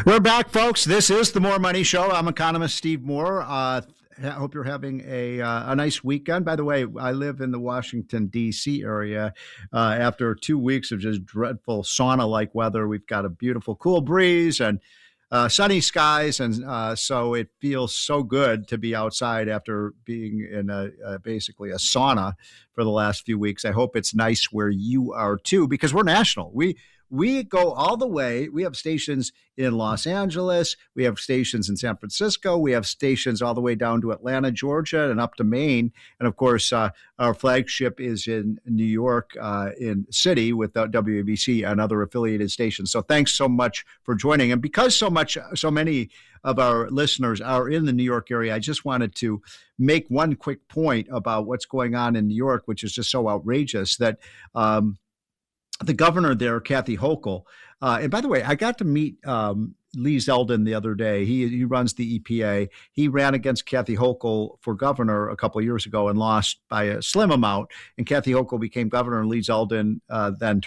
We're back, folks. This is the More Money Show. I'm economist Steve Moore. I hope you're having a nice weekend. By the way, I live in the Washington, D.C. area. After 2 weeks of just dreadful sauna-like weather, we've got a beautiful cool breeze and sunny skies. And so it feels so good to be outside after being in basically a sauna for the last few weeks. I hope it's nice where you are, too, because we're national. We go all the way. We have stations in Los Angeles. We have stations in San Francisco. We have stations all the way down to Atlanta, Georgia, and up to Maine. And of course, our flagship is in New York, in City, with WABC and other affiliated stations. So thanks so much for joining. And because so many of our listeners are in the New York area, I just wanted to make one quick point about what's going on in New York, which is just so outrageous that the governor there, Kathy Hochul, and by the way, I got to meet Lee Zeldin the other day. He runs the EPA. He ran against Kathy Hochul for governor a couple of years ago and lost by a slim amount. And Kathy Hochul became governor, and Lee Zeldin then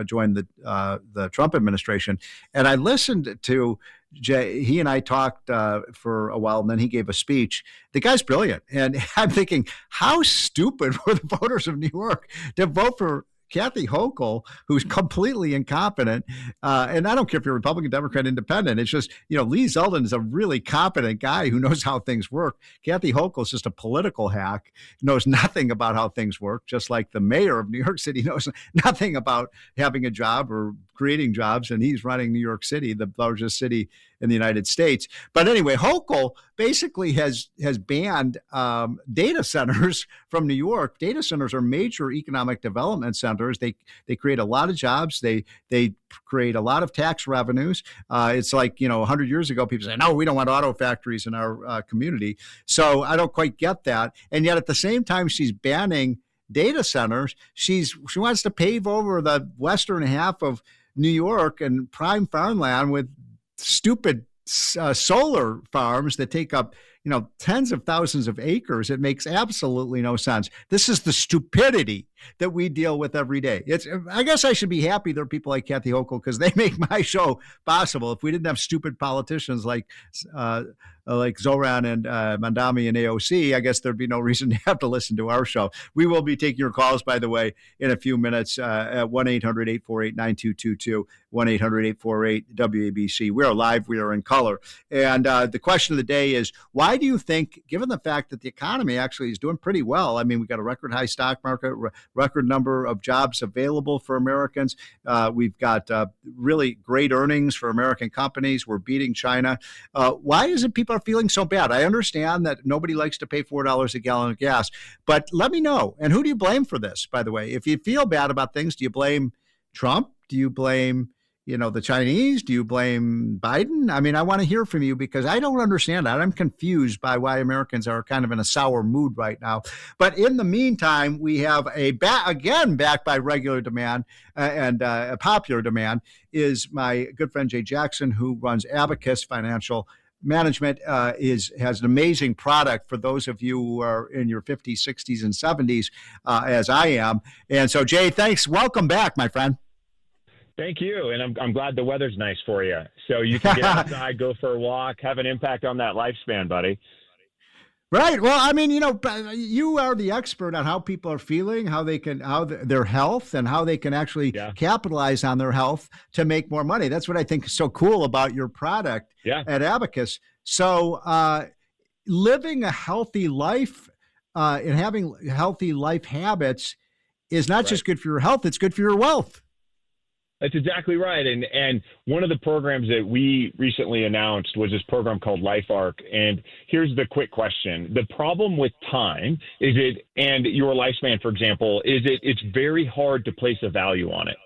joined the Trump administration. And I listened to Jay. He and I talked for a while, and then he gave a speech. The guy's brilliant. And I'm thinking, how stupid were the voters of New York to vote for Kathy Hochul, who's completely incompetent, and I don't care if you're Republican, Democrat, Independent. It's just, Lee Zeldin is a really competent guy who knows how things work. Kathy Hochul is just a political hack, knows nothing about how things work, just like the mayor of New York City knows nothing about having a job or creating jobs, and he's running New York City, the largest city in the United States. But anyway, Hochul basically has banned data centers from New York. Data centers are major economic development centers. They create a lot of jobs. They create a lot of tax revenues. It's like, 100 years ago, people say, no, we don't want auto factories in our community. So I don't quite get that. And yet at the same time, she's banning data centers. She wants to pave over the western half of New York and prime farmland with stupid solar farms that take up, tens of thousands of acres. It makes absolutely no sense. This is the stupidity that we deal with every day. I guess I should be happy there are people like Kathy Hochul because they make my show possible. If we didn't have stupid politicians like Zoran and Mandami and AOC, I guess there'd be no reason to have to listen to our show. We will be taking your calls, by the way, in a few minutes at 1-800-848-9222, 1-800-848-WABC. We are live. We are in color. And the question of the day is, why do you think, given the fact that the economy actually is doing pretty well, I mean, we've got a record high stock market, record number of jobs available for Americans. We've got really great earnings for American companies. We're beating China. Why is it people are feeling so bad? I understand that nobody likes to pay $4 a gallon of gas, but let me know. And who do you blame for this, by the way? If you feel bad about things, do you blame Trump? Do you blame the Chinese? Do you blame Biden? I mean, I want to hear from you because I don't understand that. I'm confused by why Americans are kind of in a sour mood right now. But in the meantime, we have backed by regular demand and a popular demand is my good friend Jay Jackson, who runs Abacus Financial Management, has an amazing product for those of you who are in your 50s, 60s, and 70s, as I am. And so, Jay, thanks. Welcome back, my friend. Thank you. And I'm glad the weather's nice for you. So you can get outside, go for a walk, have an impact on that lifespan, buddy. Right. Well, I mean, you are the expert on how people are feeling, their health, and how they can actually capitalize on their health to make more money. That's what I think is so cool about your product at Abacus. So living a healthy life and having healthy life habits is not just good for your health, it's good for your wealth. That's exactly right. And one of the programs that we recently announced was this program called LifeARC. And here's the quick question. The problem with time and your lifespan, for example, it's very hard to place a value on it.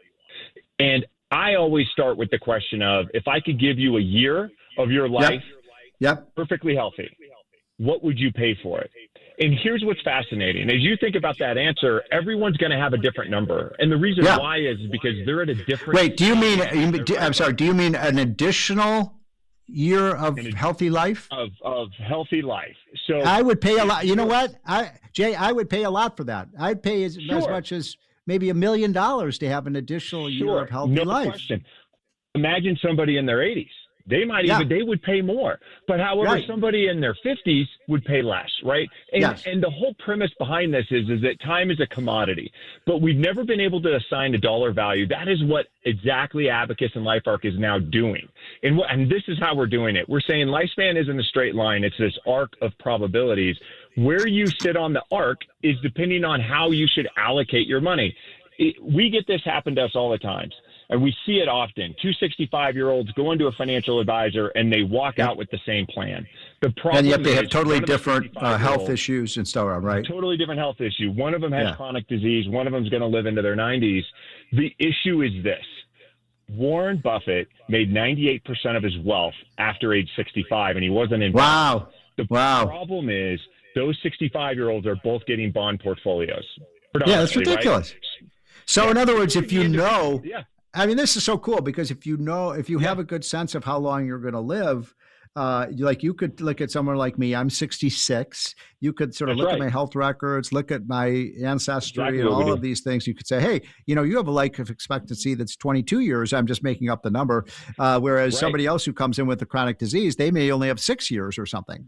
And I always start with the question of, if I could give you a year of your life perfectly healthy, what would you pay for it? And here's what's fascinating. As you think about that answer, everyone's going to have a different number. And the reason why is because they're at a different... Wait, do you mean an additional year of healthy life? Of healthy life. So I would pay a lot. You know what, Jay, I would pay a lot for that. I'd pay as much as maybe $1 million to have an additional year of healthy life. Question. Imagine somebody in their 80s. They might they would pay more. But however, somebody in their 50s would pay less, right? And the whole premise behind this is that time is a commodity, but we've never been able to assign a dollar value. That is what exactly Abacus and LifeARC is now doing. And this is how we're doing it. We're saying lifespan isn't a straight line. It's this arc of probabilities. Where you sit on the arc is depending on how you should allocate your money. We get this happen to us all the time. And we see it often. 265-year-olds go into a financial advisor and they walk out with the same plan. The problem and yet they have totally different health issues and so on, right? Totally different health issue. One of them has chronic disease. One of them is going to live into their 90s. The issue is this. Warren Buffett made 98% of his wealth after age 65, and he wasn't in. Wow. The problem is those 65-year-olds are both getting bond portfolios. Yeah, that's ridiculous. Right? So in other words, if you know, I mean, this is so cool because if you have a good sense of how long you're going to live, like you could look at someone like me, I'm 66. You could sort of look at my health records, look at my ancestry and all of these things. You could say, hey, you have a life expectancy that's 22 years. I'm just making up the number. Whereas somebody else who comes in with a chronic disease, they may only have 6 years or something.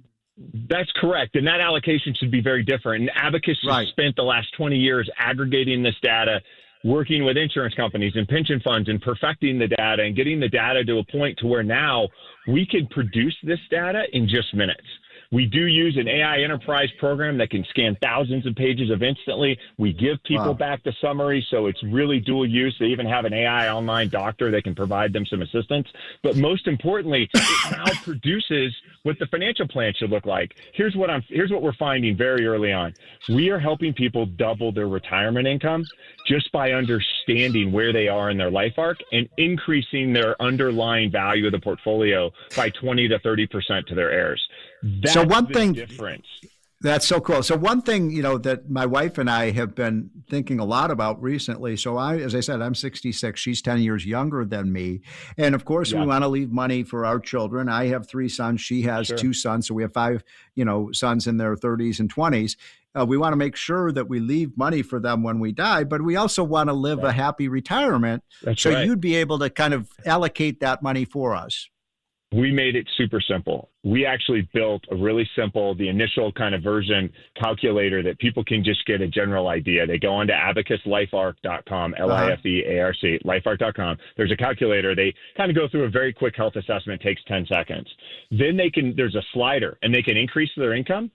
That's correct. And that allocation should be very different. And Abacus has spent the last 20 years aggregating this data, working with insurance companies and pension funds and perfecting the data and getting the data to a point to where now we can produce this data in just minutes. We do use an AI enterprise program that can scan thousands of pages of instantly. We give people back the summary, so it's really dual use. They even have an AI online doctor that can provide them some assistance. But most importantly, it now produces what the financial plan should look like. Here's what we're finding very early on. We are helping people double their retirement income just by understanding where they are in their life arc and increasing their underlying value of the portfolio by 20 to 30% to their heirs. That's the difference. That's so cool. So one thing, that my wife and I have been thinking a lot about recently. So as I said, I'm 66. She's 10 years younger than me. And of course, we want to leave money for our children. I have 3 sons. She has 2 sons. So we have 5, sons in their 30s and 20s. We want to make sure that we leave money for them when we die, but we also want to live a happy retirement. You'd be able to kind of allocate that money for us. We made it super simple. We actually built a really simple, the initial kind of version calculator that people can just get a general idea. They go onto abacuslifearc.com, LIFEARC, lifearc.com. There's a calculator. They kind of go through a very quick health assessment. It takes 10 seconds. Then there's a slider, and they can increase their income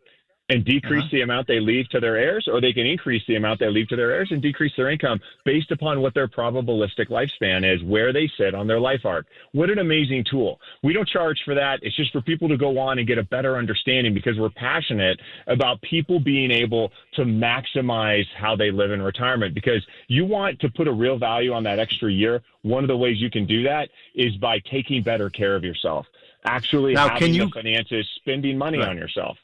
and decrease the amount they leave to their heirs, or they can increase the amount they leave to their heirs and decrease their income based upon what their probabilistic lifespan is, where they sit on their life arc. What an amazing tool. We don't charge for that. It's just for people to go on and get a better understanding because we're passionate about people being able to maximize how they live in retirement, because you want to put a real value on that extra year. One of the ways you can do that is by taking better care of yourself, actually having the finances, spending money on yourself.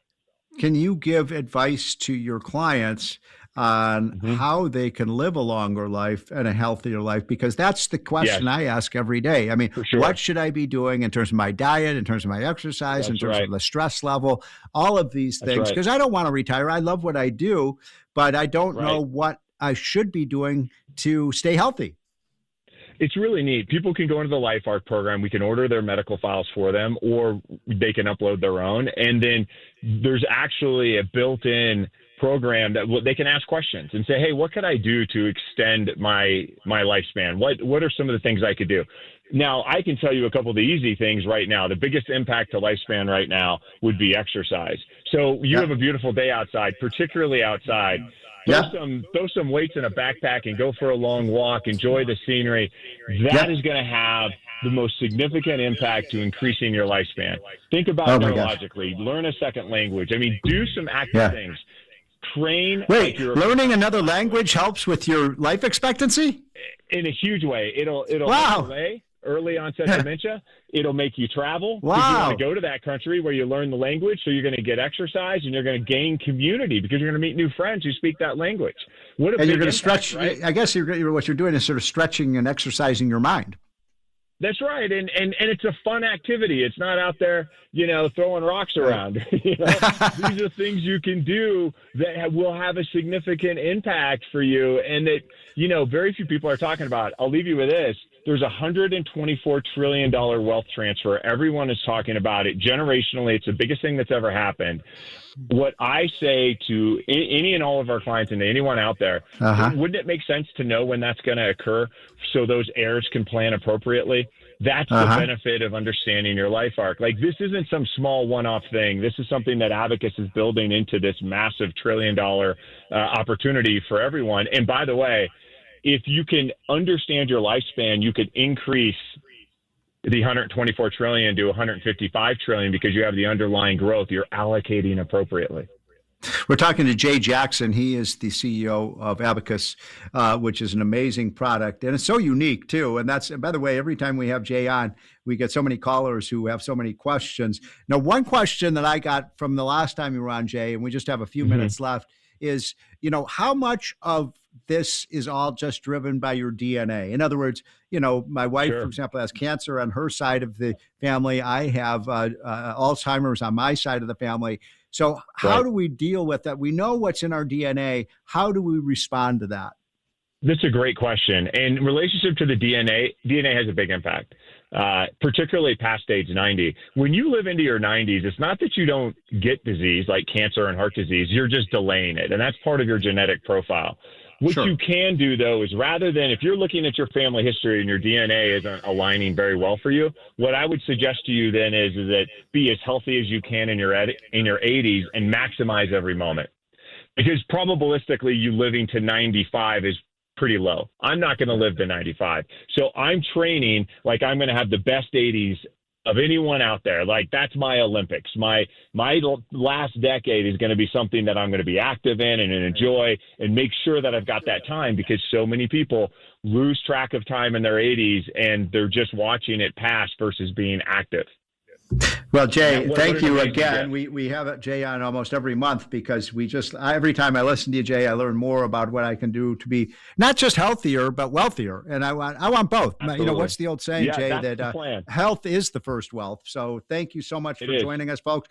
Can you give advice to your clients on how they can live a longer life and a healthier life? Because that's the question I ask every day. I mean, what should I be doing in terms of my diet, in terms of my exercise, in terms of the stress level, all of these things? Because I don't want to retire. I love what I do, but I don't know what I should be doing to stay healthy. It's really neat. People can go into the LifeARC program. We can order their medical files for them, or they can upload their own. And then there's actually a built-in program that they can ask questions and say, hey, what could I do to extend my lifespan? What are some of the things I could do? Now, I can tell you a couple of the easy things right now. The biggest impact to lifespan right now would be exercise. So you have a beautiful day outside, particularly outside. Throw some weights in a backpack and go for a long walk. Enjoy the scenery. That is going to have the most significant impact to increasing your lifespan. Think about it neurologically. Learn a second language. I mean, do some active things. Train. Learning another language helps with your life expectancy? In a huge way. It'll delay early onset dementia. It'll make you travel. Wow. You want to go to that country where you learn the language, so you're going to get exercise and you're going to gain community because you're going to meet new friends who speak that language. What a big you're going to impact, stretch. Right? I guess what you're doing is sort of stretching and exercising your mind. That's right, and it's a fun activity. It's not out there, throwing rocks around. These are things you can do that will have a significant impact for you, and that very few people are talking about. I'll leave you with this: there's $124 trillion wealth transfer. Everyone is talking about it generationally. It's the biggest thing that's ever happened. What I say to any and all of our clients and to anyone out there, wouldn't it make sense to know when that's going to occur so those heirs can plan appropriately? That's the benefit of understanding your LifeARC. Like, this isn't some small one-off thing. This is something that Abacus is building into this massive $1 trillion opportunity for everyone. And by the way, if you can understand your lifespan, you could increase the 124 trillion to 155 trillion because you have the underlying growth. You're allocating appropriately. We're talking to Jay Jackson. He is the CEO of Abacus, which is an amazing product. And it's so unique, too. And by the way, every time we have Jay on, we get so many callers who have so many questions. Now, one question that I got from the last time you were on, Jay, and we just have a few minutes left, is, how much of this is all just driven by your DNA? In other words, my wife, for example, has cancer on her side of the family. I have Alzheimer's on my side of the family. So how do we deal with that? We know what's in our DNA. How do we respond to that? That's a great question. And in relationship to the DNA has a big impact, particularly past age 90. When you live into your 90s, it's not that you don't get disease like cancer and heart disease. You're just delaying it. And that's part of your genetic profile. What you can do, though, is rather than, if you're looking at your family history and your DNA isn't aligning very well for you, what I would suggest to you then is that be as healthy as you can in your 80s and maximize every moment. Because probabilistically, you living to 95 is pretty low. I'm not going to live to 95. So I'm training like I'm going to have the best 80s of anyone out there. Like, that's my Olympics. My last decade is going to be something that I'm going to be active in and enjoy and make sure that I've got that time, because so many people lose track of time in their 80s and they're just watching it pass versus being active. Well, Jay, thank you again. We have Jay on almost every month because every time I listen to you, Jay, I learn more about what I can do to be not just healthier, but wealthier. And I want both. Absolutely. What's the old saying, Jay, that's that the plan. Health is the first wealth. So thank you so much for joining us, folks.